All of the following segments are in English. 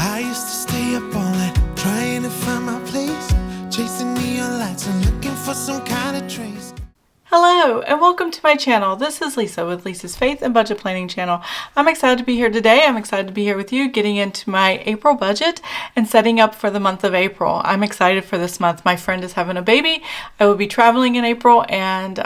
I used to stay up all night trying to find my place, chasing neon lights and looking for some kind of trace. Hello and welcome to my channel. This is Lisa with Lisa's Faith and Budget Planning channel. I'm excited to be here today. I'm excited to be here with you, getting into my April budget and setting up for the month of April. I'm excited for this month. My friend is having a baby. I will be traveling in April, and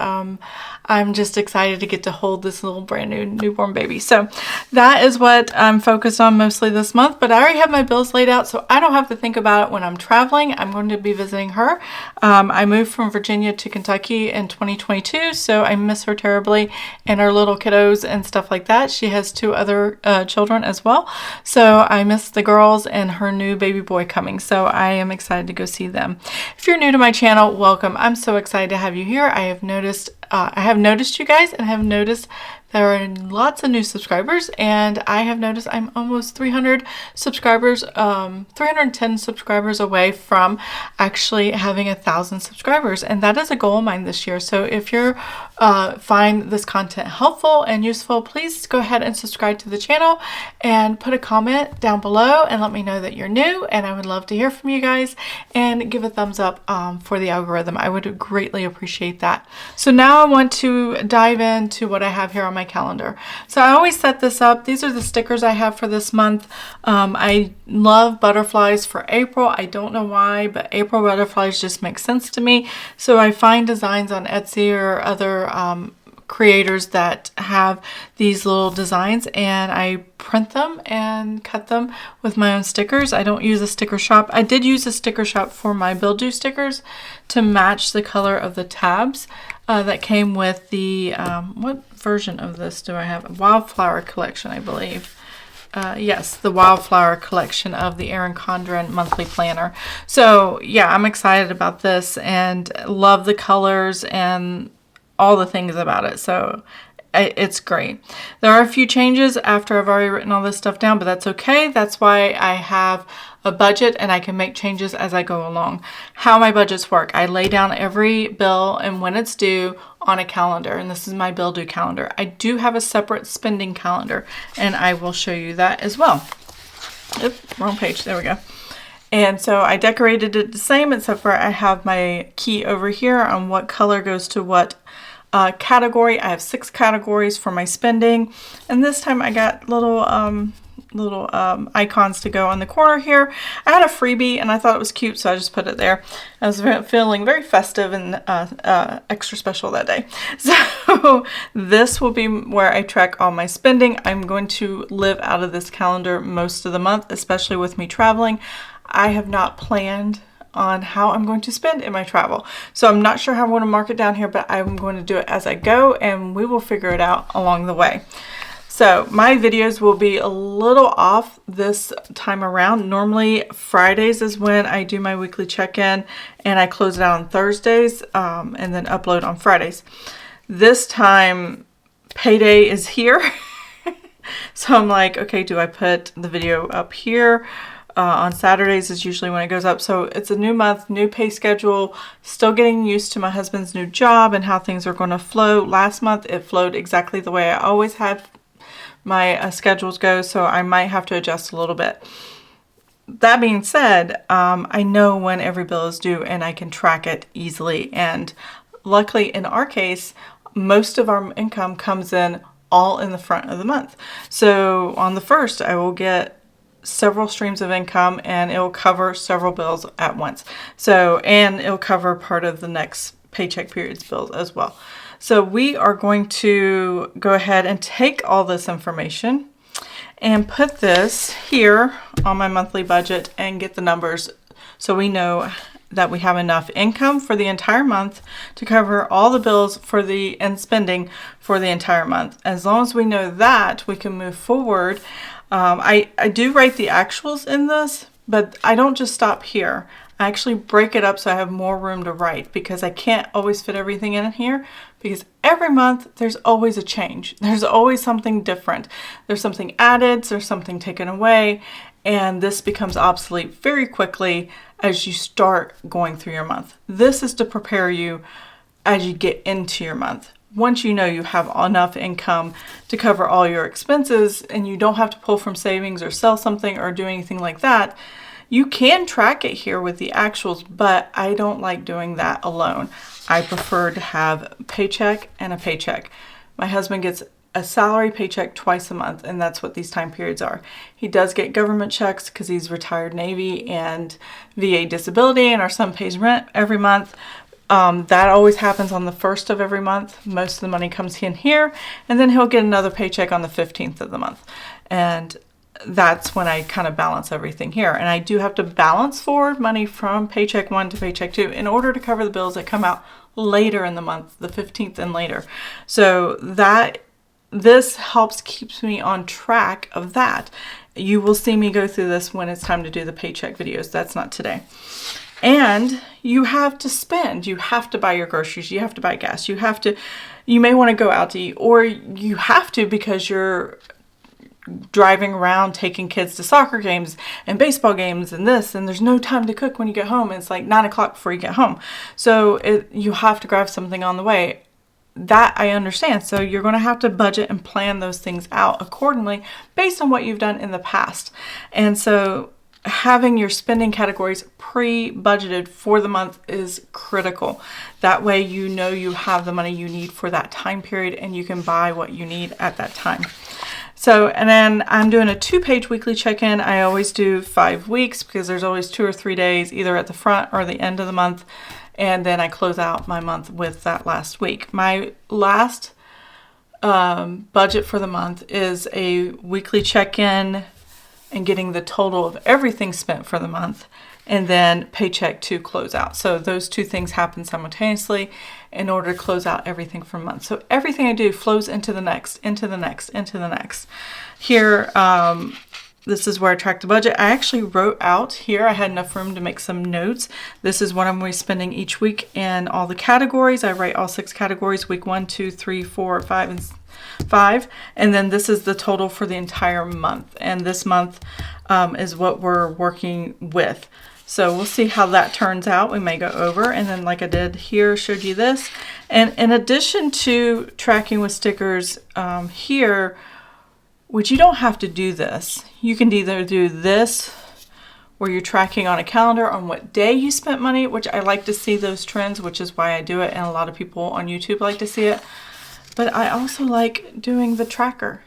I'm just excited to get to hold this little brand new newborn baby. So that is what I'm focused on mostly this month, but I already have my bills laid out, so I don't have to think about it when I'm traveling. I'm going to be visiting her. I moved from Virginia to Kentucky in 2022, so I miss her terribly and our little kiddos and stuff like that. She has two other children as well, so I miss the girls and her new baby boy coming, so I am excited to go see them. If you're new to my channel, welcome. I'm so excited to have you here. I have noticed you guys, and I have noticed there are lots of new subscribers, and I have noticed I'm almost 300 subscribers, 310 subscribers away from actually having 1,000 subscribers, and that is a goal of mine this year. So if you find this content helpful and useful, please go ahead and subscribe to the channel and put a comment down below and let me know that you're new, and I would love to hear from you guys, and give a thumbs up for the algorithm. I would greatly appreciate that. So now I want to dive into what I have here on my calendar. So I always set this up. These are the stickers I have for this month. I love butterflies for April. I don't know why, but April butterflies just make sense to me. So I find designs on Etsy or other creators that have these little designs, and I print them and cut them with my own stickers. I don't use a sticker shop. I did use a sticker shop for my Bill Do stickers to match the color of the tabs that came with the, what version of this do I have? Wildflower collection, I believe. Yes, the Wildflower collection of the Erin Condren monthly planner. So yeah, I'm excited about this and love the colors and all the things about it. So it's great. There are a few changes after I've already written all this stuff down, but that's okay. That's why I have a budget and I can make changes as I go along. How my budgets work: I lay down every bill and when it's due on a calendar, and this is my bill due calendar. I do have a separate spending calendar, and I will show you that as well. Oops, wrong page. There we go. And so I decorated it the same, except for I have my key over here on what color goes to what category. I have 6 categories for my spending, and this time I got little icons to go on the corner here. I had a freebie and I thought it was cute, so I just put it there. I was feeling very festive and extra special that day. So this will be where I track all my spending. I'm going to live out of this calendar most of the month, especially with me traveling. I have not planned on how I'm going to spend in my travel, so I'm not sure how I'm going to mark it down here, but I'm going to do it as I go, and we will figure it out along the way. So my videos will be a little off this time around. Normally Fridays is when I do my weekly check-in, and I close it out on Thursdays and then upload on Fridays. This time payday is here. So I'm like, okay, do I put the video up here? On Saturdays is usually when it goes up. So it's a new month, new pay schedule, still getting used to my husband's new job and how things are going to flow. Last month it flowed exactly the way I always had my schedules go, so I might have to adjust a little bit. That being said, I know when every bill is due and I can track it easily, and luckily in our case most of our income comes in all in the front of the month. So on the 1st I will get several streams of income, and it will cover several bills at once. So, and it'll cover part of the next paycheck period's bills as well. So we are going to go ahead and take all this information and put this here on my monthly budget and get the numbers, so we know that we have enough income for the entire month to cover all the bills for the and spending for the entire month. As long as we know that, we can move forward. I do write the actuals in this, but I don't just stop here. I actually break it up so I have more room to write, because I can't always fit everything in here, because every month there's always a change. There's always something different. There's something added, there's something taken away, and this becomes obsolete very quickly as you start going through your month. This is to prepare you as you get into your month. once you know you have enough income to cover all your expenses and you don't have to pull from savings or sell something or do anything like that, you can track it here with the actuals, but I don't like doing that alone. I prefer to have a paycheck and a paycheck. My husband gets a salary paycheck twice a month, and that's what these time periods are. He does get government checks because he's retired Navy and VA disability, and our son pays rent every month. That always happens on the 1st of every month. Most of the money comes in here, and then he'll get another paycheck on the 15th of the month. And that's when I kind of balance everything here. And I do have to balance forward money from paycheck 1 to paycheck 2 in order to cover the bills that come out later in the month, the 15th and later. So this keeps me on track of that. You will see me go through this when it's time to do the paycheck videos. That's not today. And you have to spend. You have to buy your groceries. You have to buy gas. You may want to go out to eat, or you have to because you're driving around taking kids to soccer games and baseball games and this, and there's no time to cook when you get home. It's like 9 o'clock before you get home. So you have to grab something on the way. That I understand. So you're going to have to budget and plan those things out accordingly based on what you've done in the past. And so having your spending categories pre-budgeted for the month is critical. That way you know you have the money you need for that time period and you can buy what you need at that time. So, and then I'm doing a 2-page weekly check-in. I always do 5 weeks because there's always 2 or 3 days either at the front or the end of the month. And then I close out my month with that last week. My last budget for the month is a weekly check-in and getting the total of everything spent for the month, and then paycheck to close out. So those 2 things happen simultaneously in order to close out everything for a month. So everything I do flows into the next, into the next, into the next. Here, this is where I track the budget. I actually wrote out here, I had enough room to make some notes. This is what I'm going to be spending each week in all the categories. I write all 6 categories, week 1, 2, 3, 4, 5, and 5. And then this is the total for the entire month. And this month is what we're working with. So we'll see how that turns out. We may go over, and then like I did here, showed you this. And in addition to tracking with stickers here, which you don't have to do this. You can either do this where you're tracking on a calendar on what day you spent money, which I like to see those trends, which is why I do it, and a lot of people on YouTube like to see it. But I also like doing the tracker.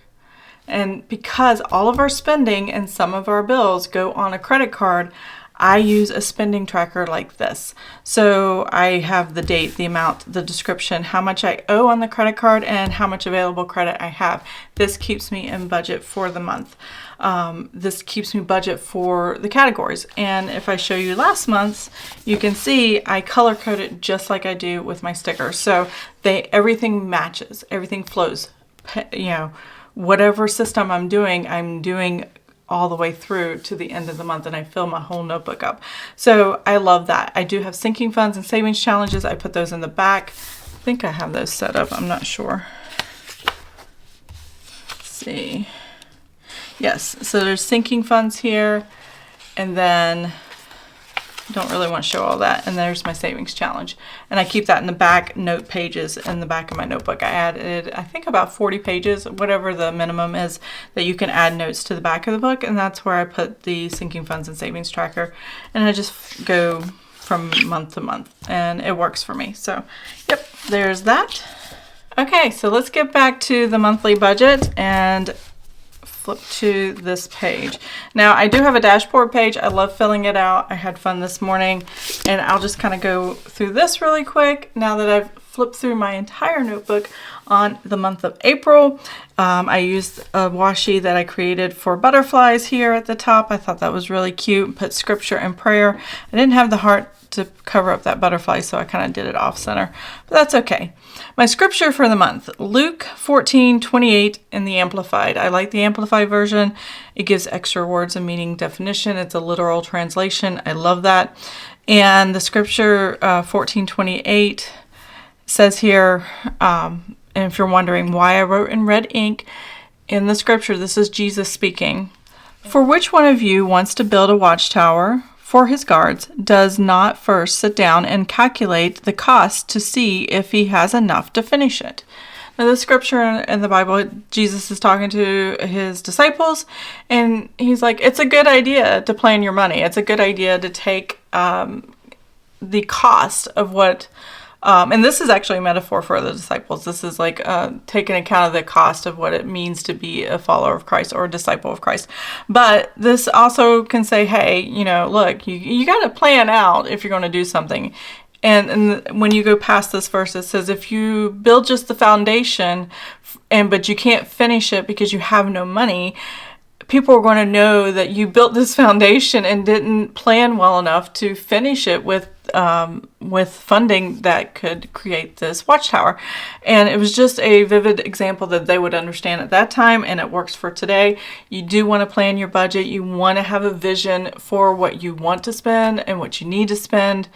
And because all of our spending and some of our bills go on a credit card, I use a spending tracker like this. So I have the date, the amount, the description, how much I owe on the credit card, and how much available credit I have. This keeps me in budget for the month. This keeps me budget for the categories. And if I show you last month's, you can see I color code it just like I do with my stickers. So everything matches, everything flows. You know, whatever system I'm doing all the way through to the end of the month, and I fill my whole notebook up. So I love that. I do have sinking funds and savings challenges. I put those in the back. I think I have those set up. I'm not sure. Let's see. Yes, so there's sinking funds here, and then don't really want to show all that. And there's my savings challenge. And I keep that in the back note pages in the back of my notebook. I added, I think, about 40 pages, whatever the minimum is, that you can add notes to the back of the book. And that's where I put the sinking funds and savings tracker. And I just go from month to month, and it works for me. So, yep, there's that. Okay, so let's get back to the monthly budget and flip to this page. Now I do have a dashboard page. I love filling it out. I had fun this morning, and I'll just kind of go through this really quick now that I've flipped through my entire notebook on the month of April. I used a washi that I created for butterflies here at the top. I thought that was really cute. Put scripture and prayer. I didn't have the heart to cover up that butterfly, so I kind of did it off center, but that's okay. My scripture for the month, Luke 14:28 in the Amplified. I like the Amplified version. It gives extra words and meaning definition. It's a literal translation. I love that. And the scripture 14:28 says here, and if you're wondering why I wrote in red ink in the scripture, this is Jesus speaking. For which one of you wants to build a watchtower? for his guards does not first sit down and calculate the cost to see if he has enough to finish it. Now, the scripture in the Bible, Jesus is talking to his disciples, and he's like, it's a good idea to plan your money. It's a good idea to take the cost of what, and this is actually a metaphor for the disciples. This is like taking account of the cost of what it means to be a follower of Christ or a disciple of Christ. But this also can say, hey, look, you got to plan out if you're going to do something. And when you go past this verse, it says, if you build just the foundation, but you can't finish it because you have no money, people are going to know that you built this foundation and didn't plan well enough to finish it with funding that could create this watchtower. And it was just a vivid example that they would understand at that time, and it works for today. You do want to plan your budget. You want to have a vision for what you want to spend and what you need to spend.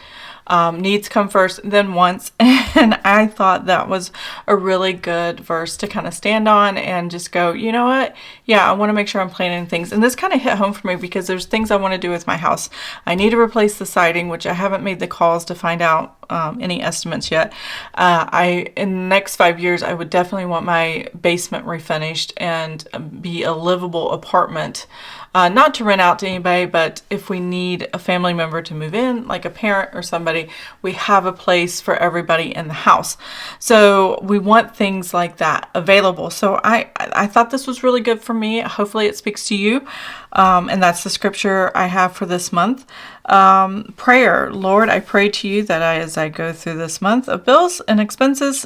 Needs come first, then wants. And I thought that was a really good verse to kind of stand on and just go, you know what? Yeah, I want to make sure I'm planning things. And this kind of hit home for me because there's things I want to do with my house. I need to replace the siding, which I haven't made the calls to find out any estimates yet. In the next 5 years, I would definitely want my basement refinished and be a livable apartment. Not to rent out to anybody, but if we need a family member to move in, like a parent or somebody, we have a place for everybody in the house. So we want things like that available. So I thought this was really good for me. Hopefully it speaks to you. And that's the scripture I have for this month. Prayer. Lord, I pray to you that as I go through this month of bills and expenses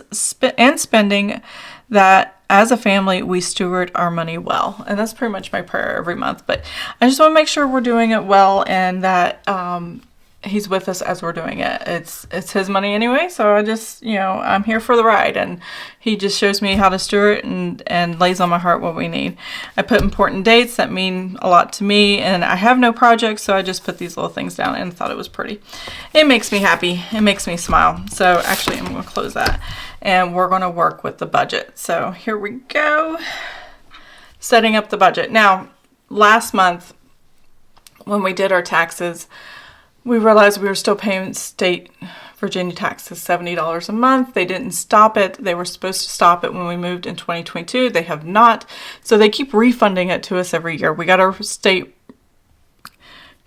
and spending, that as a family, we steward our money well. And that's pretty much my prayer every month. But I just want to make sure we're doing it well and that he's with us as we're doing it. It's his money anyway. So I just, I'm here for the ride. And he just shows me how to steward and lays on my heart what we need. I put important dates that mean a lot to me. And I have no projects, so I just put these little things down and thought it was pretty. It makes me happy. It makes me smile. So actually, I'm going to close that. And we're going to work with the budget. So here we go. Setting up the budget. Now, last month, when we did our taxes, we realized we were still paying state Virginia taxes, $70 a month. They didn't stop it. They were supposed to stop it when we moved in 2022. They have not. So they keep refunding it to us every year. We got our state,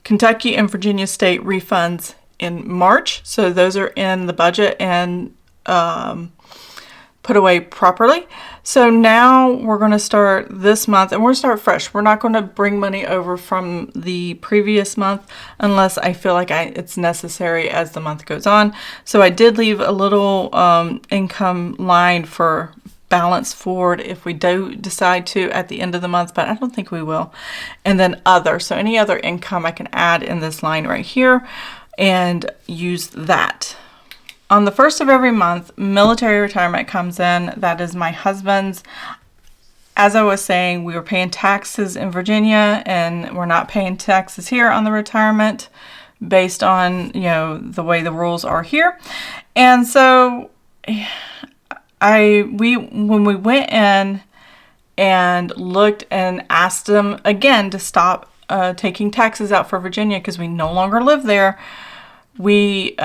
Kentucky and Virginia state refunds in March. So those are in the budget and put away properly. So now we're going to start this month and we're going to start fresh. We're not going to bring money over from the previous month unless I feel like it's necessary as the month goes on. So I did leave a little income line for balance forward if we do decide to at the end of the month, but I don't think we will. And then other. So any other income I can add in this line right here and use that. On the first of every month, military retirement comes in. That is my husband's. As I was saying, we were paying taxes in Virginia and we're not paying taxes here on the retirement based on, the way the rules are here. And so when we went in and looked and asked them again to stop taking taxes out for Virginia because we no longer live there, we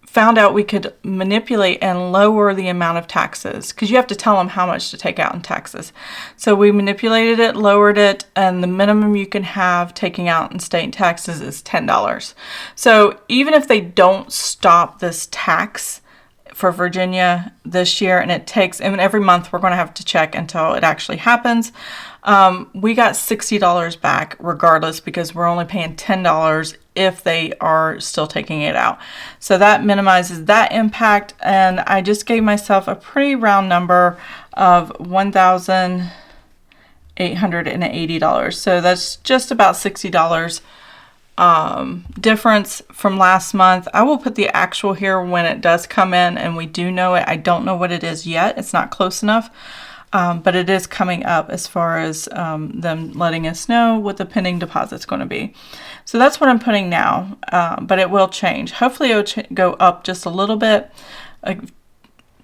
found out we could manipulate and lower the amount of taxes because you have to tell them how much to take out in taxes. So we manipulated it, lowered it, and the minimum you can have taking out in state taxes is $10. So even if they don't stop this tax for Virginia this year, and every month we're going to have to check until it actually happens, we got $60 back regardless because we're only paying $10 if they are still taking it out. So that minimizes that impact, and I just gave myself a pretty round number of $1,880. So that's just about $60 difference from last month. I will put the actual here when it does come in and we do know it. I don't know what it is yet. It's not close enough. But it is coming up as far as them letting us know what the pending deposit's going to be. So that's what I'm putting now, but it will change. Hopefully it will go up just a little bit.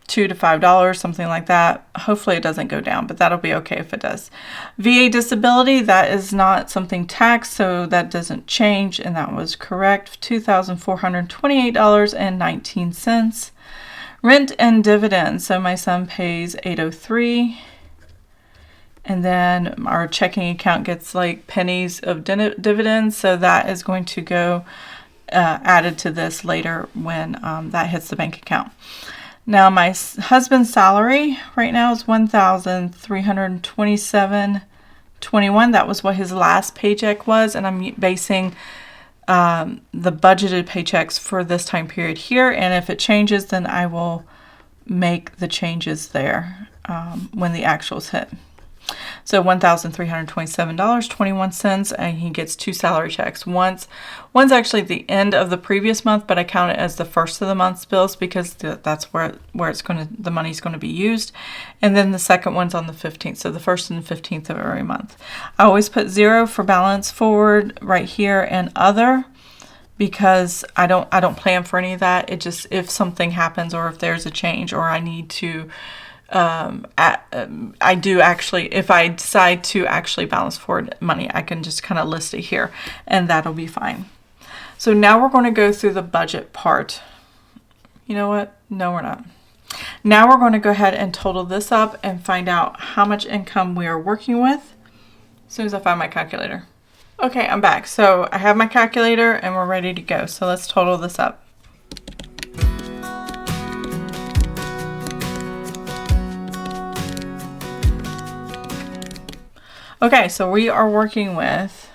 $2 to $5, something like that. Hopefully it doesn't go down, but that'll be okay if it does. VA disability, that is not something taxed, so that doesn't change, and that was correct. $2,428.19. Rent and dividends, so my son pays $803. And then our checking account gets like pennies of dividends, so that is going to go added to this later when that hits the bank account. Now my husband's salary right now is $1,327.21. That was what his last paycheck was, and I'm basing the budgeted paychecks for this time period here. And if it changes, then I will make the changes there when the actuals hit. So $1,327.21, and he gets 2 salary checks. One's actually the end of the previous month, but I count it as the first of the month's bills because that's where the money's going to be used. And then the second one's on the 15th, so the 1st and the 15th of every month. I always put 0 for balance forward right here and other, because I don't plan for any of that. It just, if something happens or if there's a change or I need to I do actually, if I decide to actually balance forward money, I can just kind of list it here and that'll be fine. So now we're going to go through the budget part. You know what? No, we're not. Now we're going to go ahead and total this up and find out how much income we are working with as soon as I find my calculator. Okay, I'm back. So I have my calculator and we're ready to go. So let's total this up. Okay, so we are working with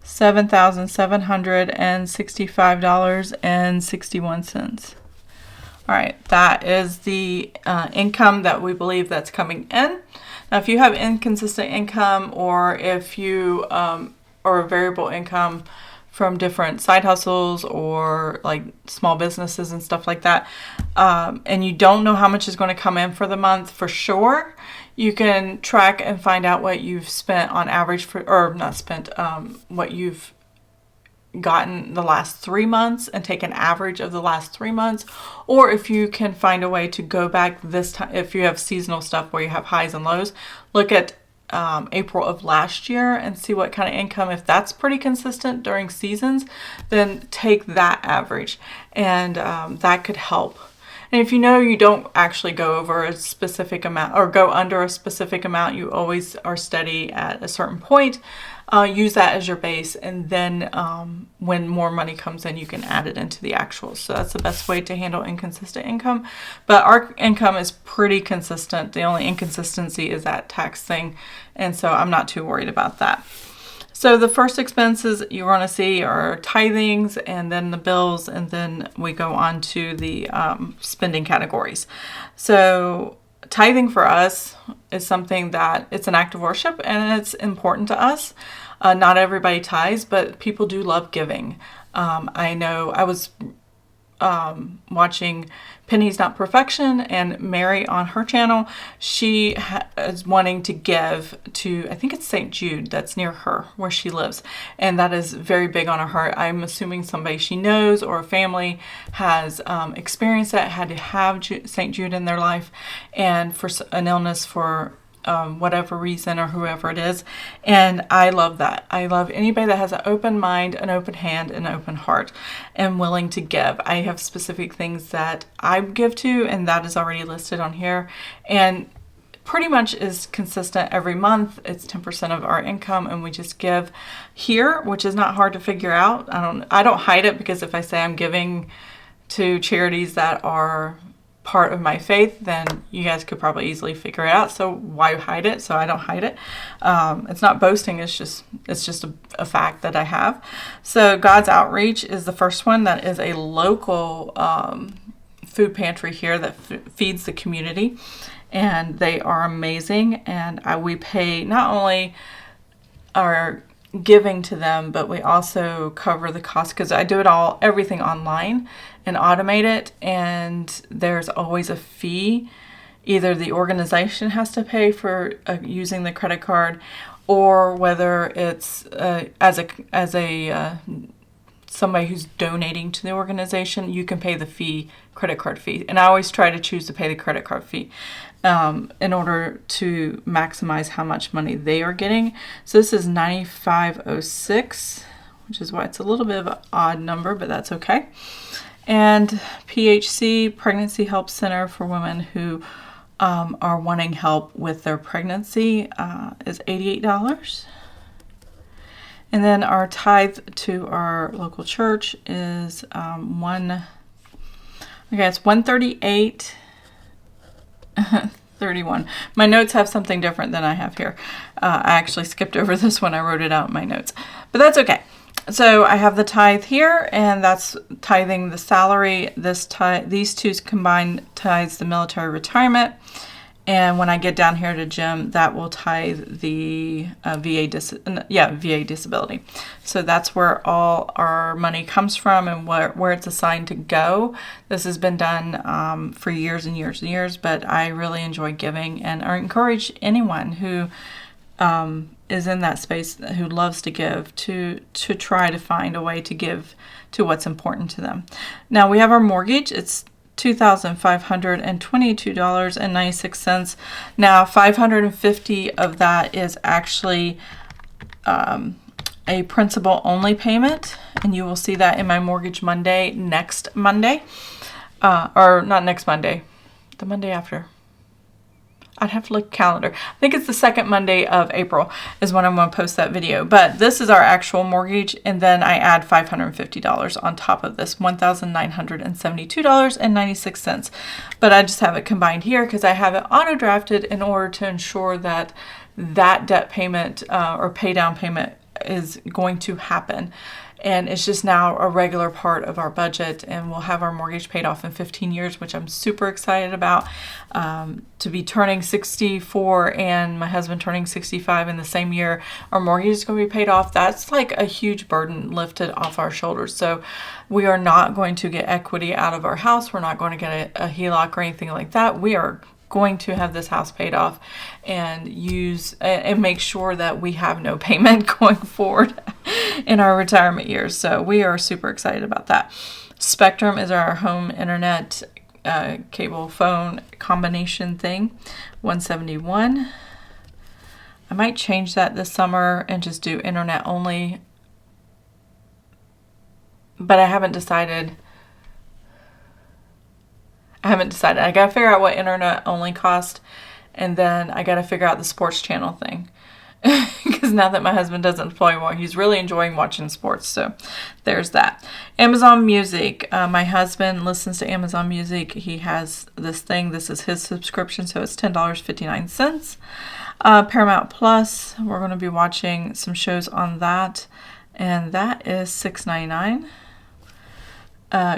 $7,765.61. All right, that is the income that we believe that's coming in. Now, if you have inconsistent income, or if you or variable income from different side hustles or like small businesses and stuff like that, and you don't know how much is going to come in for the month for sure, you can track and find out what you've spent on average for, or not spent, what you've gotten the last 3 months and take an average of the last 3 months. Or if you can find a way to go back this time, if you have seasonal stuff where you have highs and lows, look at April of last year and see what kind of income. If that's pretty consistent during seasons, then take that average, and that could help. And if you know you don't actually go over a specific amount or go under a specific amount, you always are steady at a certain point, use that as your base, and then when more money comes in, you can add it into the actuals. So that's the best way to handle inconsistent income. But our income is pretty consistent. The only inconsistency is that tax thing, and so I'm not too worried about that. So the first expenses you want to see are tithings, and then the bills, and then we go on to the spending categories. So tithing for us is something that it's an act of worship, and it's important to us. Not everybody tithes, but people do love giving. I know I was watching Penny's Not Perfection, and Mary on her channel, she is wanting to give to, I think it's St. Jude, that's near her, where she lives. And that is very big on her heart. I'm assuming somebody she knows or a family has experienced that, had to have St. Jude in their life, and for an illness for whatever reason or whoever it is. And I love that. I love anybody that has an open mind, an open hand, and an open heart and willing to give. I have specific things that I give to, and that is already listed on here, and pretty much is consistent every month. It's 10% of our income, and we just give here, which is not hard to figure out. I don't hide it, because if I say I'm giving to charities that are part of my faith, then you guys could probably easily figure it out. So why hide it? So I don't hide it. It's not boasting. It's just a fact that I have. So God's Outreach is the first one. That is a local food pantry here that feeds the community, and they are amazing. And we pay not only our giving to them, but we also cover the cost, because I do everything online and automate it, and there's always a fee. Either the organization has to pay for using the credit card, or whether it's as a somebody who's donating to the organization, you can pay the fee, credit card fee. And I always try to choose to pay the credit card fee in order to maximize how much money they are getting. So this is $95.06, which is why it's a little bit of an odd number, but that's okay. And PHC, Pregnancy Help Center for women who are wanting help with their pregnancy, is $88. And then our tithe to our local church is it's $138.31. My notes have something different than I have here. I actually skipped over this when I wrote it out in my notes, but that's okay. So I have the tithe here, and that's tithing the salary. These two combined tithes the military retirement. And when I get down here to Jim, that will tithe the VA disability. So that's where all our money comes from and where it's assigned to go. This has been done for years and years and years, but I really enjoy giving, and I encourage anyone who is in that space, who loves to give, to try to find a way to give to what's important to them. Now we have our mortgage. It's $2,522.96. Now, $550 of that is actually a principal only payment, and you will see that in my Mortgage Monday next Monday, or not next Monday, the Monday after. I'd have to look at the calendar. I think it's the second Monday of April is when I'm going to post that video. But this is our actual mortgage, and then I add $550 on top of this, $1,972.96. But I just have it combined here because I have it auto-drafted in order to ensure that that debt payment or pay down payment is going to happen. And it's just now a regular part of our budget, and we'll have our mortgage paid off in 15 years, which I'm super excited about. To be turning 64 and my husband turning 65 in the same year, our mortgage is going to be paid off. That's like a huge burden lifted off our shoulders. So we are not going to get equity out of our house. We're not going to get a HELOC or anything like that. We are going to have this house paid off and use and make sure that we have no payment going forward in our retirement years. So we are super excited about that. Spectrum is our home internet cable phone combination thing, $171. I might change that this summer and just do internet only, but I haven't decided. I got to figure out what internet only cost, and then I got to figure out the sports channel thing. Because now that my husband doesn't play more, he's really enjoying watching sports. So there's that. Amazon Music. My husband listens to Amazon Music. He has this thing. This is his subscription, so it's $10.59. Paramount Plus. We're going to be watching some shows on that, and that is $6.99.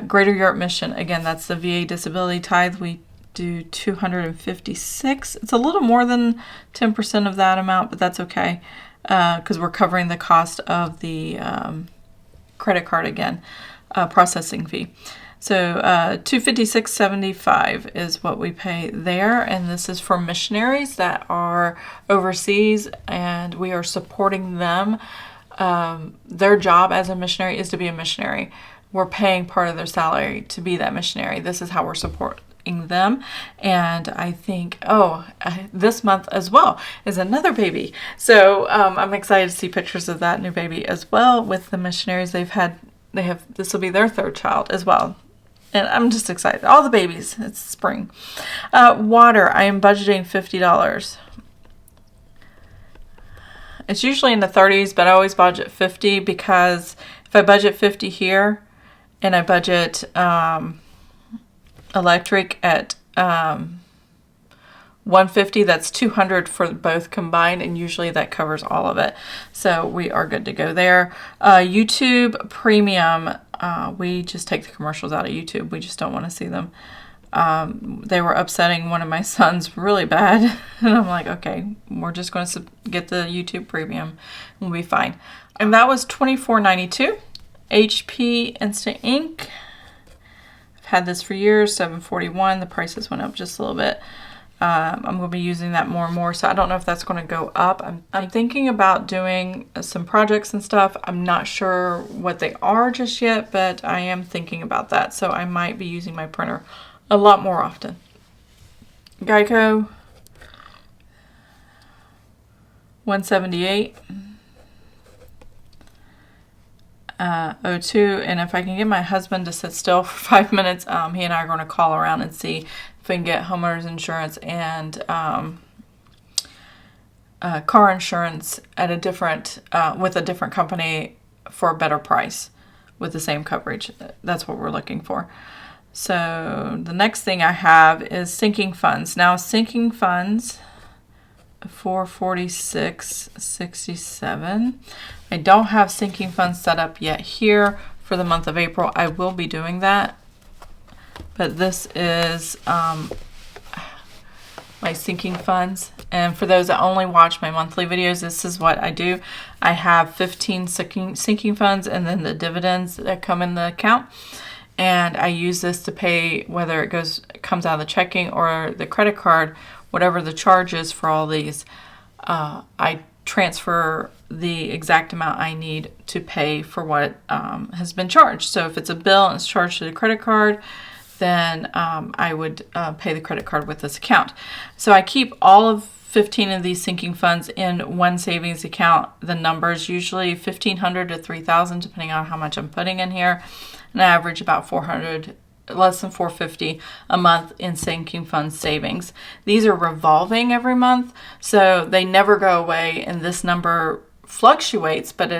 Greater Europe Mission, again, that's the VA disability tithe. We do $256. It's a little more than 10% of that amount, but that's okay because we're covering the cost of the credit card again, processing fee. So $256.75 is what we pay there, and this is for missionaries that are overseas, and we are supporting them. Their job as a missionary is to be a missionary. We're paying part of their salary to be that missionary. This is how we're supporting them. And I think, this month as well is another baby. So I'm excited to see pictures of that new baby as well with the missionaries this will be their third child as well. And I'm just excited. All the babies. It's spring. Water, I am budgeting $50. It's usually in the 30s, but I always budget 50 because if I budget 50 here, and I budget electric at $150, that's $200 for both combined, and usually that covers all of it. So we are good to go there. YouTube Premium, we just take the commercials out of YouTube. We just don't want to see them. They were upsetting one of my sons really bad, and I'm like, okay, we're just going to get the YouTube Premium, and we'll be fine. And that was $24.92. HP Instant Ink. I've had this for years, $7.41. The prices went up just a little bit. I'm going to be using that more and more, so I don't know if that's going to go up. I'm thinking about doing some projects and stuff. I'm not sure what they are just yet, but I am thinking about that, so I might be using my printer a lot more often. Geico, $178. O2, and if I can get my husband to sit still for 5 minutes, he and I are going to call around and see if we can get homeowners insurance and car insurance at a different with a different company for a better price with the same coverage. That's what we're looking for. So the next thing I have is sinking funds. Now sinking funds, $446.67. I don't have sinking funds set up yet here for the month of April. I will be doing that, but this is my sinking funds. And for those that only watch my monthly videos, this is what I do. I have 15 sinking funds and then the dividends that come in the account. And I use this to pay whether it comes out of the checking or the credit card, whatever the charge is for all these. I transfer the exact amount I need to pay for what has been charged. So if it's a bill and it's charged to the credit card, then I would pay the credit card with this account. So I keep all of 15 of these sinking funds in one savings account. The numbers usually $1,500 to $3,000 depending on how much I'm putting in here. And I average about $400, less than $450 a month in sinking fund savings. These are revolving every month, so they never go away, and this number fluctuates, but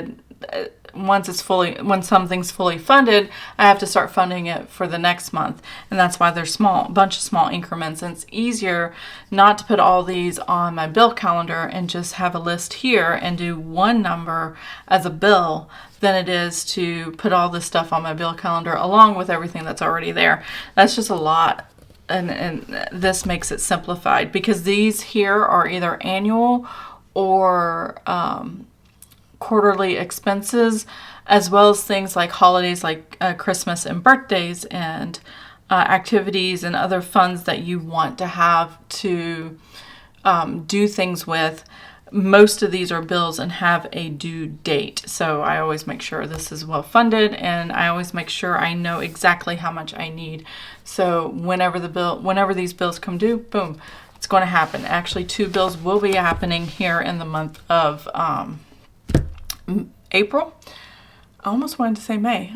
when something's fully funded, I have to start funding it for the next month, and that's why there's a bunch of small increments. And it's easier not to put all these on my bill calendar and just have a list here and do one number as a bill than it is to put all this stuff on my bill calendar along with everything that's already there. That's just a lot, and this makes it simplified because these here are either annual or quarterly expenses, as well as things like holidays like Christmas and birthdays and activities and other funds that you want to have to do things with. Most of these are bills and have a due date. So I always make sure this is well funded, and I always make sure I know exactly how much I need. So whenever these bills come due, boom, it's going to happen. Actually, 2 bills will be happening here in the month of April. I almost wanted to say May.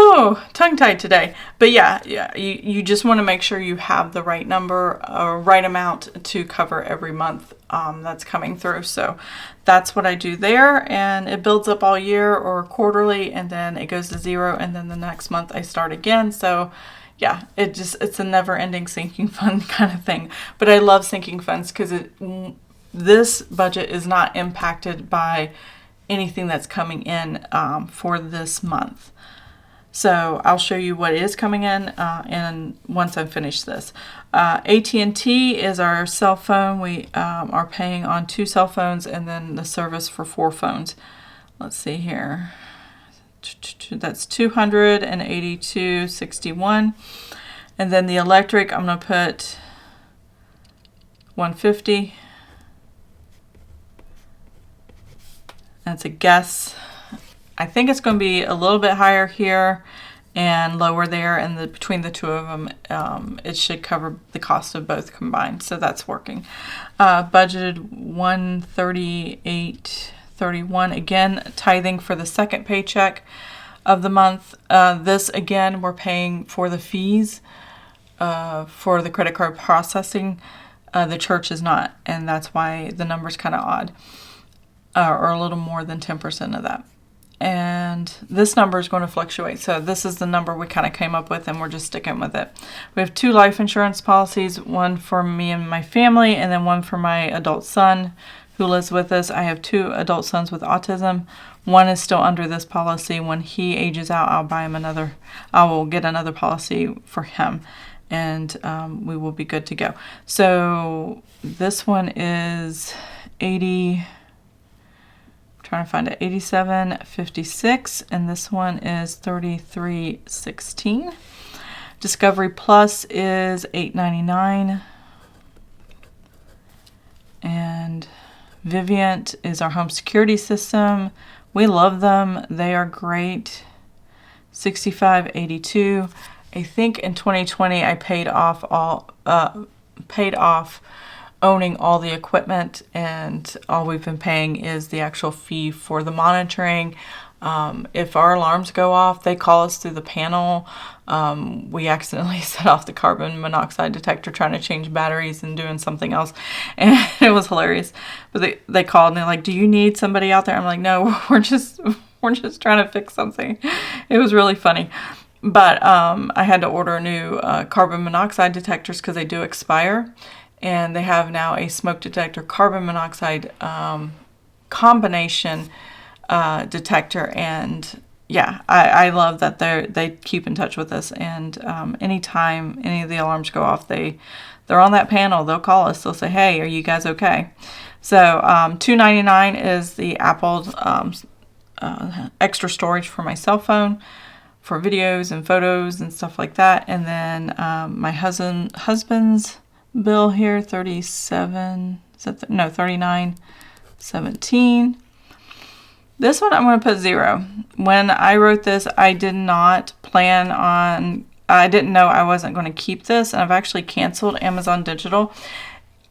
Oh, tongue-tied today. But yeah, you just want to make sure you have the right number, right amount to cover every month that's coming through. So that's what I do there, and it builds up all year or quarterly, and then it goes to 0, and then the next month I start again. So yeah, it's a never-ending sinking fund kind of thing. But I love sinking funds because this budget is not impacted by anything that's coming in for this month. So I'll show you what is coming in and once I've finished this. AT&T is our cell phone. We are paying on 2 cell phones and then the service for 4 phones. Let's see here. That's $282.61. And then the electric, I'm going to put $150. That's a guess. I think it's going to be a little bit higher here and lower there, and between the 2 of them, it should cover the cost of both combined. So that's working. Budgeted $138.31. Again, tithing for the second paycheck of the month. This again, we're paying for the fees for the credit card processing. The church is not, and that's why the number's kind of odd, or a little more than 10% of that. And this number is going to fluctuate. So this is the number we kind of came up with, and we're just sticking with it. We have 2 life insurance policies, one for me and my family, and then one for my adult son who lives with us. I have 2 adult sons with autism. One is still under this policy. When he ages out, I will get another policy for him, and we will be good to go. So this one is trying to find it, $87.56, and this one is $33.16. Discovery Plus is $8.99. And Vivint is our home security system. We love them. They are great. $65.82. I think in 2020 I paid off owning all the equipment, and all we've been paying is the actual fee for the monitoring. If our alarms go off, they call us through the panel. We accidentally set off the carbon monoxide detector trying to change batteries and doing something else, and it was hilarious. But they called and they're like, "Do you need somebody out there?" I'm like, "No, we're just trying to fix something." It was really funny. But I had to order new carbon monoxide detectors because they do expire, and they have now a smoke detector carbon monoxide combination detector. And yeah, I love that they keep in touch with us, and anytime any of the alarms go off, they're on that panel. They'll call us. They'll say, "Hey, are you guys okay?" So $2.99 is the Apple extra storage for my cell phone for videos and photos and stuff like that. And then my husband's bill here, $39.17. This one I'm going to put 0. When I wrote this, I didn't know I wasn't going to keep this, and I've actually canceled Amazon Digital.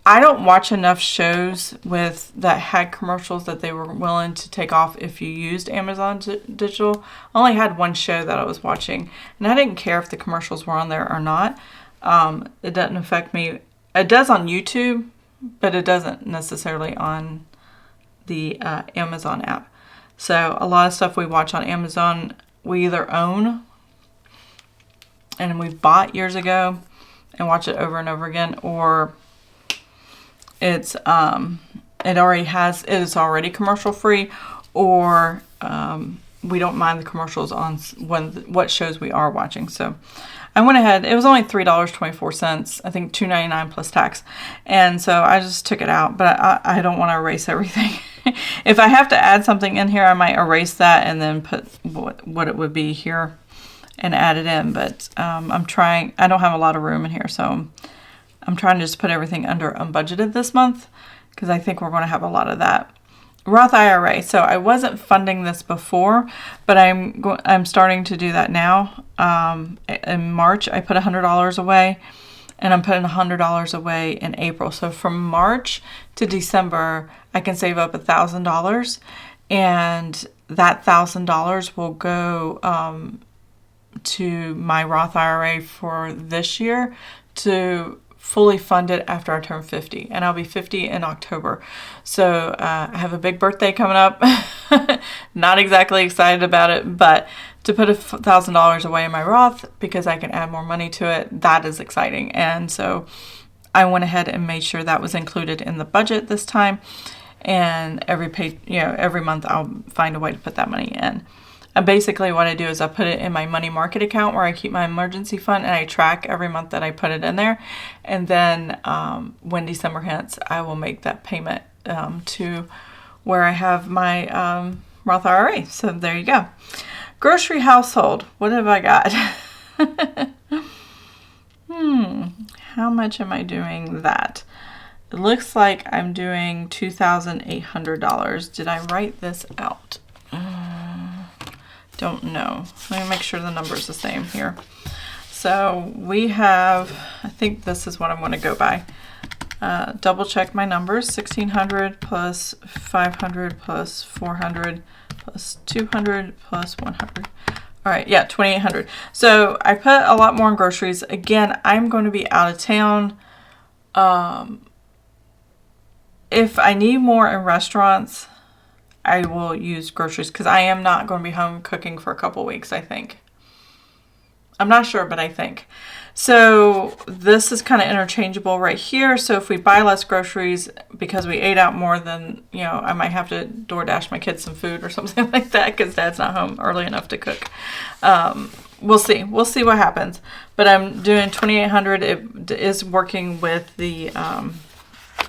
I don't watch enough shows that had commercials that they were willing to take off if you used Amazon Digital. I only had one show that I was watching, and I didn't care if the commercials were on there or not. It doesn't affect me. It does on YouTube, but it doesn't necessarily on the Amazon app. So a lot of stuff we watch on Amazon, we either own and we've bought years ago and watch it over and over again, or it's it is already commercial free, or we don't mind the commercials on what shows we are watching. So I went ahead. It was only $3.24. I think $2.99 plus tax, and so I just took it out. But I don't want to erase everything. If I have to add something in here, I might erase that and then put what it would be here and add it in. But I'm trying. I don't have a lot of room in here, so I'm trying to just put everything under unbudgeted this month, because I think we're going to have a lot of that. Roth IRA. So I wasn't funding this before, but I'm starting to do that now. In March, I put $100 away, and I'm putting $100 away in April. So from March to December, I can save up $1,000, and that $1,000 will go to my Roth IRA for this year to fully fund it after I turn 50, and I'll be 50 in October. So I have a big birthday coming up. Not exactly excited about it, but to put $1,000 away in my Roth because I can add more money to it, that is exciting. And so I went ahead and made sure that was included in the budget this time. And every month I'll find a way to put that money in. And basically what I do is I put it in my money market account where I keep my emergency fund, and I track every month that I put it in there. And then when December hits, I will make that payment to where I have my Roth IRA. So there you go. Grocery household. What have I got? How much am I doing that? It looks like I'm doing $2,800. Did I write this out? Don't know. Let me make sure the number is the same here. So we have, I think this is what I'm going to go by. Double check my numbers. 1,600 plus 500 plus 400 plus 200 plus 100. All right, yeah, 2,800. So I put a lot more in groceries. Again, I'm going to be out of town. If I need more in restaurants, I will use groceries, because I am not going to be home cooking for a couple weeks, I think. I'm not sure, but I think. So this is kind of interchangeable right here. So if we buy less groceries because we ate out more, then, I might have to DoorDash my kids some food or something like that, because Dad's not home early enough to cook. We'll see. We'll see what happens. But I'm doing $2,800. It is working with the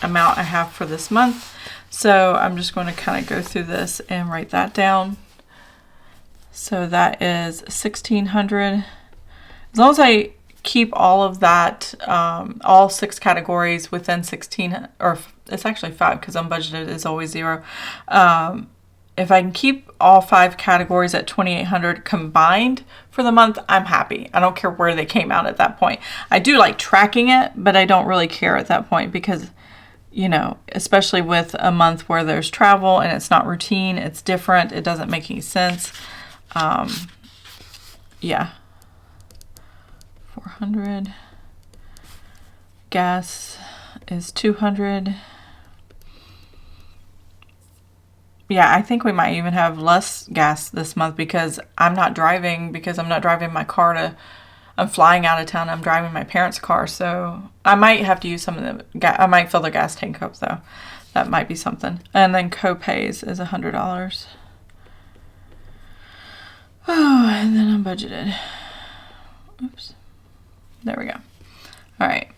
amount I have for this month. So I'm just going to kind of go through this and write that down. So that is $1,600. As long as I keep all of that, all 6 categories within 16, or it's actually 5 because unbudgeted is always 0. If I can keep all 5 categories at $2,800 combined for the month, I'm happy. I don't care where they came out at that point. I do like tracking it, but I don't really care at that point because, you know, especially with a month where there's travel and it's not routine, it's different, it doesn't make any sense. Yeah. 400. Gas is 200. Yeah, I think we might even have less gas this month because I'm not driving my car I'm flying out of town. I'm driving my parents' car, so I might have to use some of the gas. I might fill the gas tank up though. That might be something. And then co-pays is $100. Oh, and then unbudgeted. Oops. There we go. All right.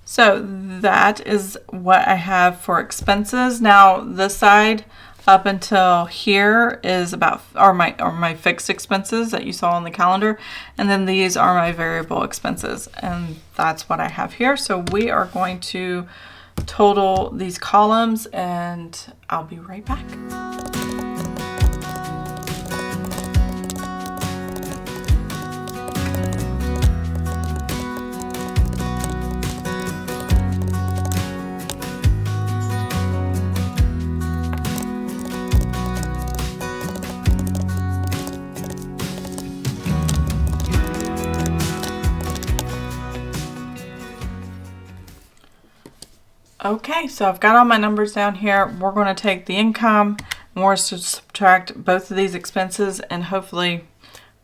So that is what I have for expenses. Now this side up until here is about my fixed expenses that you saw on the calendar, and then these are my variable expenses, and that's what I have here. So we are going to total these columns, and I'll be right back. Okay, so I've got all my numbers down here. We're going to take the income and we're going to subtract both of these expenses, and hopefully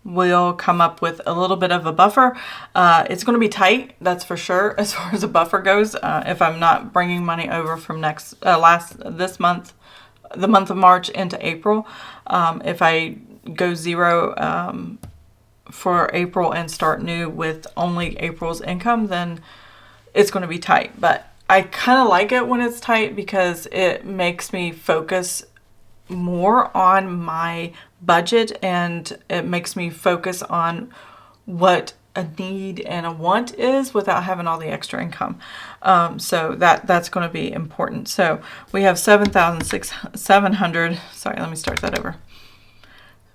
we'll come up with a little bit of a buffer. It's going to be tight, that's for sure, as far as a buffer goes. If I'm not bringing money over from this month, the month of March into April, if I go 0 for April and start new with only April's income, then it's going to be tight. But I kind of like it when it's tight because it makes me focus more on my budget, and it makes me focus on what a need and a want is without having all the extra income. So that's going to be important. So we have $7,700. Sorry, let me start that over.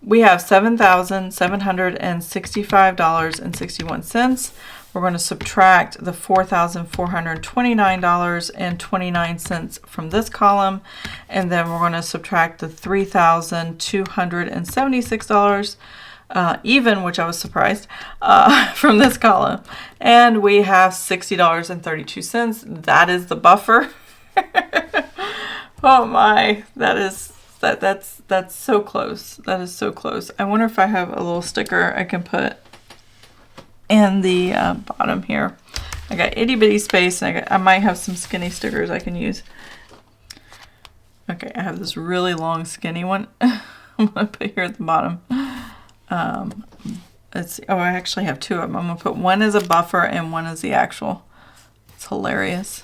We have $7,765.61. We're going to subtract the $4,429.29 from this column, and then we're going to subtract the $3,276 even, which I was surprised, from this column, and we have $60.32. That is the buffer. Oh my, that's so close. That is so close. I wonder if I have a little sticker I can put in the bottom here. I got itty bitty space, and I might have some skinny stickers I can use. Okay, I have this really long skinny one. I'm gonna put here at the bottom. Let's see. Oh, I actually have 2 of them. I'm gonna put one as a buffer and one as the actual. It's hilarious.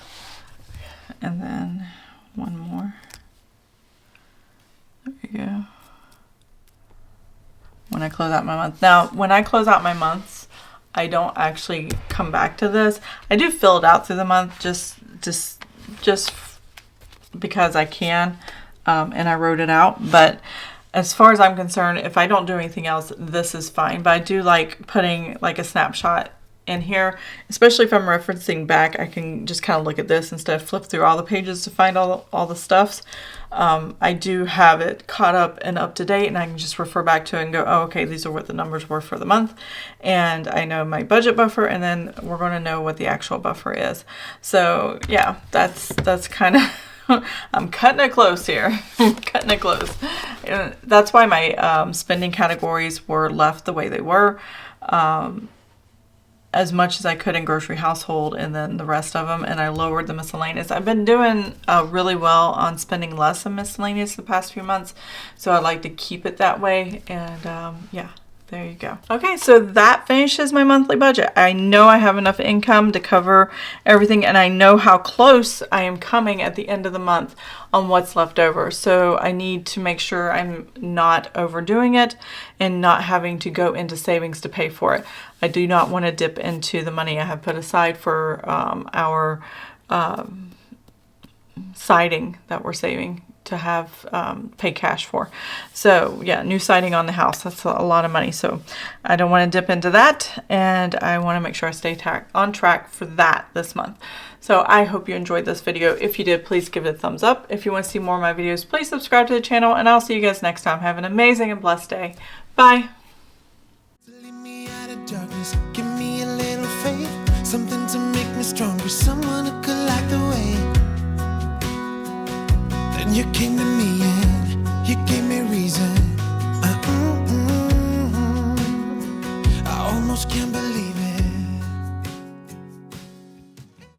And then one more. There we go. When I close out my month. Now, when I close out my months, I don't actually come back to this. I do fill it out through the month just because I can, and I wrote it out. But as far as I'm concerned, if I don't do anything else, this is fine. But I do like putting like a snapshot in here, especially if I'm referencing back. I can just kind of look at this instead of flip through all the pages to find all the stuffs. I do have it caught up and up to date, and I can just refer back to it and go, oh, okay, these are what the numbers were for the month, and I know my budget buffer, and then we're going to know what the actual buffer is. So yeah, that's kind of I'm cutting it close here. Cutting it close. And that's why my spending categories were left the way they were. As much as I could in grocery, household, and then the rest of them, and I lowered the miscellaneous. I've been doing really well on spending less in miscellaneous the past few months, so I'd like to keep it that way. And yeah, There you go. Okay, so that finishes my monthly budget. I know I have enough income to cover everything, and I know how close I am coming at the end of the month on what's left over. So I need to make sure I'm not overdoing it and not having to go into savings to pay for it. I do not want to dip into the money I have put aside for our siding that we're saving to have pay cash for. So yeah, new siding on the house, that's a lot of money, so I don't want to dip into that, and I want to make sure I stay on track for that this month. So I hope you enjoyed this video. If you did, please give it a thumbs up. If you want to see more of my videos, please subscribe to the channel, and I'll see you guys next time. Have an amazing and blessed day. Bye. Lead me out of darkness, give me a little faith, something to make me stronger, someone who could light the way. Then you came to me and you gave me reason. I almost can't believe